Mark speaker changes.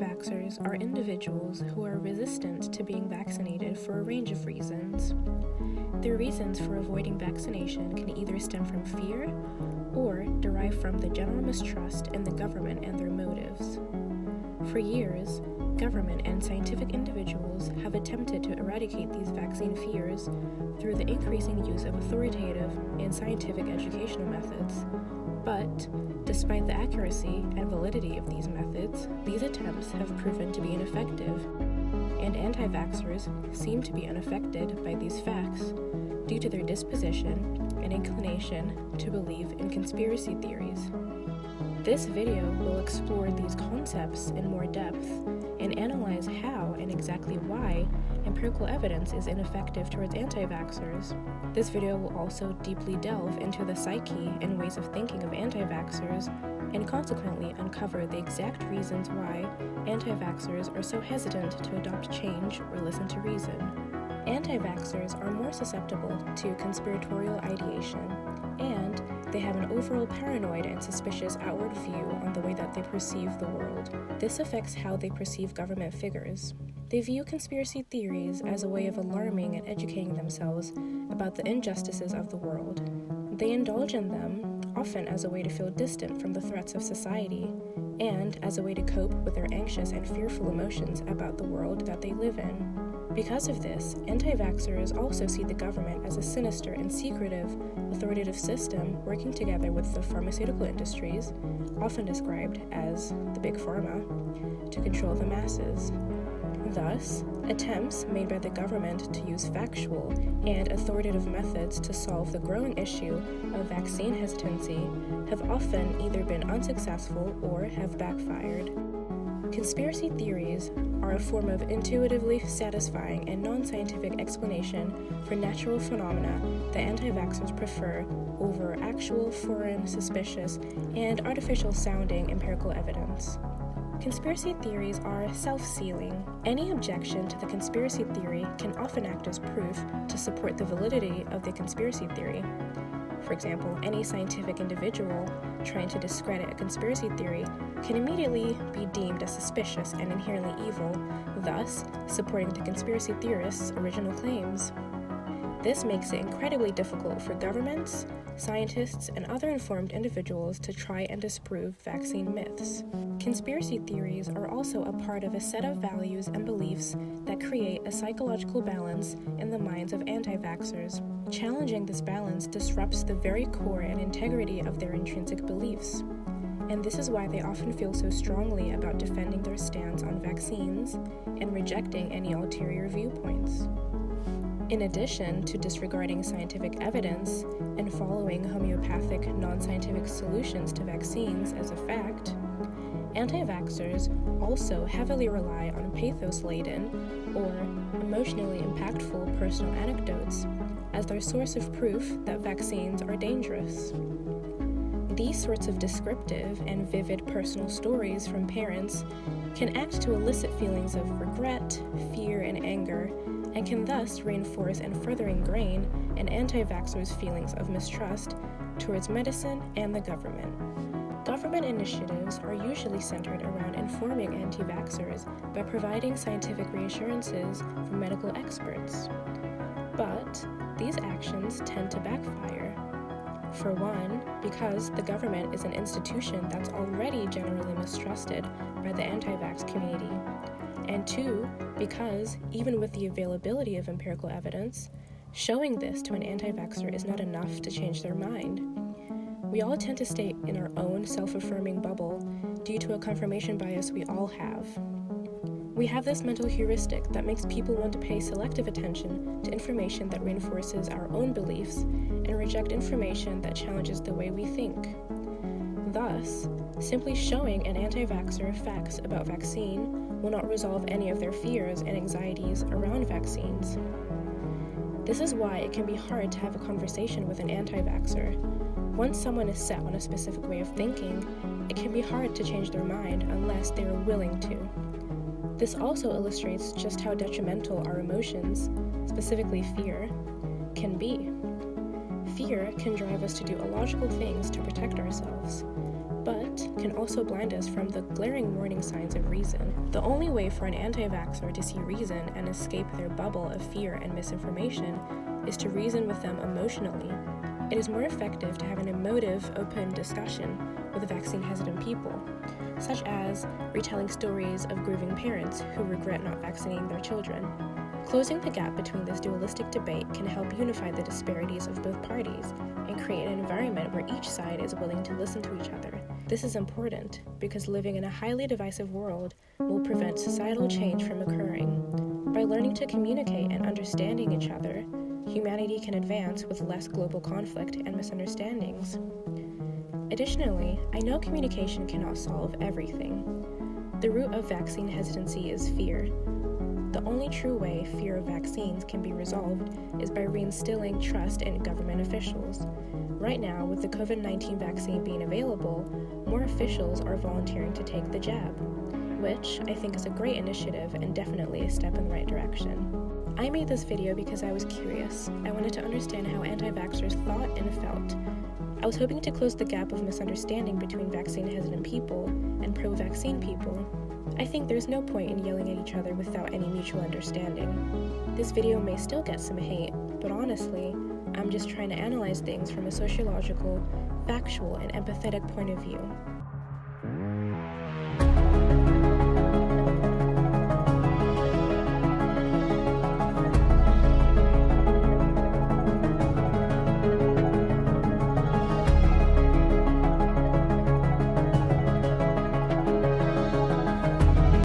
Speaker 1: Anti-vaxxers are individuals who are resistant to being vaccinated for a range of reasons. Their reasons for avoiding vaccination can either stem from fear or derive from the general mistrust in the government and their motives. For years, government and scientific individuals have attempted to eradicate these vaccine fears through the increasing use of authoritative and scientific educational methods. But, despite the accuracy and validity of these methods, these attempts have proven to be ineffective, and anti-vaxxers seem to be unaffected by these facts due to their disposition and inclination to believe in conspiracy theories. This video will explore these concepts in more depth and analyze how and exactly why empirical evidence is ineffective towards anti-vaxxers. This video will also deeply delve into the psyche and ways of thinking of anti-vaxxers and consequently uncover the exact reasons why anti-vaxxers are so hesitant to adopt change or listen to reason. Anti-vaxxers are more susceptible to conspiratorial ideation, and they have an overall paranoid and suspicious outward view on the way that they perceive the world. This affects how they perceive government figures. They view conspiracy theories as a way of alarming and educating themselves about the injustices of the world. They indulge in them, often as a way to feel distant from the threats of society, and as a way to cope with their anxious and fearful emotions about the world that they live in. Because of this, anti-vaxxers also see the government as a sinister and secretive, authoritative system working together with the pharmaceutical industries, often described as the Big Pharma, to control the masses. Thus, attempts made by the government to use factual and authoritative methods to solve the growing issue of vaccine hesitancy have often either been unsuccessful or have backfired. Conspiracy theories are a form of intuitively satisfying and non-scientific explanation for natural phenomena that anti-vaxxers prefer over actual, foreign, suspicious, and artificial-sounding empirical evidence. Conspiracy theories are self-sealing. Any objection to the conspiracy theory can often act as proof to support the validity of the conspiracy theory. For example, any scientific individual trying to discredit a conspiracy theory can immediately be deemed as suspicious and inherently evil, thus supporting the conspiracy theorists' original claims. This makes it incredibly difficult for governments, scientists, and other informed individuals to try and disprove vaccine myths. Conspiracy theories are also a part of a set of values and beliefs that create a psychological balance in the minds of anti-vaxxers. Challenging this balance disrupts the very core and integrity of their intrinsic beliefs. And this is why they often feel so strongly about defending their stance on vaccines and rejecting any ulterior viewpoints. In addition to disregarding scientific evidence and following homeopathic, non-scientific solutions to vaccines as a fact, anti-vaxxers also heavily rely on pathos-laden or emotionally impactful personal anecdotes as their source of proof that vaccines are dangerous. These sorts of descriptive and vivid personal stories from parents can act to elicit feelings of regret, fear, and anger, and can thus reinforce and further ingrain an anti-vaxxer's feelings of mistrust towards medicine and the government. Government initiatives are usually centered around informing anti-vaxxers by providing scientific reassurances from medical experts. But these actions tend to backfire. For one, because the government is an institution that's already generally mistrusted by the anti-vax community. And two, because even with the availability of empirical evidence, showing this to an anti-vaxxer is not enough to change their mind. We all tend to stay in our own self-affirming bubble due to a confirmation bias we all have. We have this mental heuristic that makes people want to pay selective attention to information that reinforces our own beliefs and reject information that challenges the way we think. Thus, simply showing an anti-vaxxer facts about vaccine will not resolve any of their fears and anxieties around vaccines. This is why it can be hard to have a conversation with an anti-vaxxer. Once someone is set on a specific way of thinking, it can be hard to change their mind unless they are willing to. This also illustrates just how detrimental our emotions, specifically fear, can be. Fear can drive us to do illogical things to protect ourselves, but can also blind us from the glaring warning signs of reason. The only way for an anti-vaxxer to see reason and escape their bubble of fear and misinformation is to reason with them emotionally. It is more effective to have an emotive, open discussion with vaccine-hesitant people, such as retelling stories of grieving parents who regret not vaccinating their children. Closing the gap between this dualistic debate can help unify the disparities of both parties and create an environment where each side is willing to listen to each other. This is important because living in a highly divisive world will prevent societal change from occurring. By learning to communicate and understanding each other, humanity can advance with less global conflict and misunderstandings. Additionally, I know communication cannot solve everything. The root of vaccine hesitancy is fear. The only true way fear of vaccines can be resolved is by reinstilling trust in government officials. Right now, with the COVID-19 vaccine being available, more officials are volunteering to take the jab, which I think is a great initiative and definitely a step in the right direction. I made this video because I was curious. I wanted to understand how anti-vaxxers thought and felt. I was hoping to close the gap of misunderstanding between vaccine-hesitant people and pro-vaccine people. I think there's no point in yelling at each other without any mutual understanding. This video may still get some hate, but honestly, I'm just trying to analyze things from a sociological, factual, and empathetic point of view.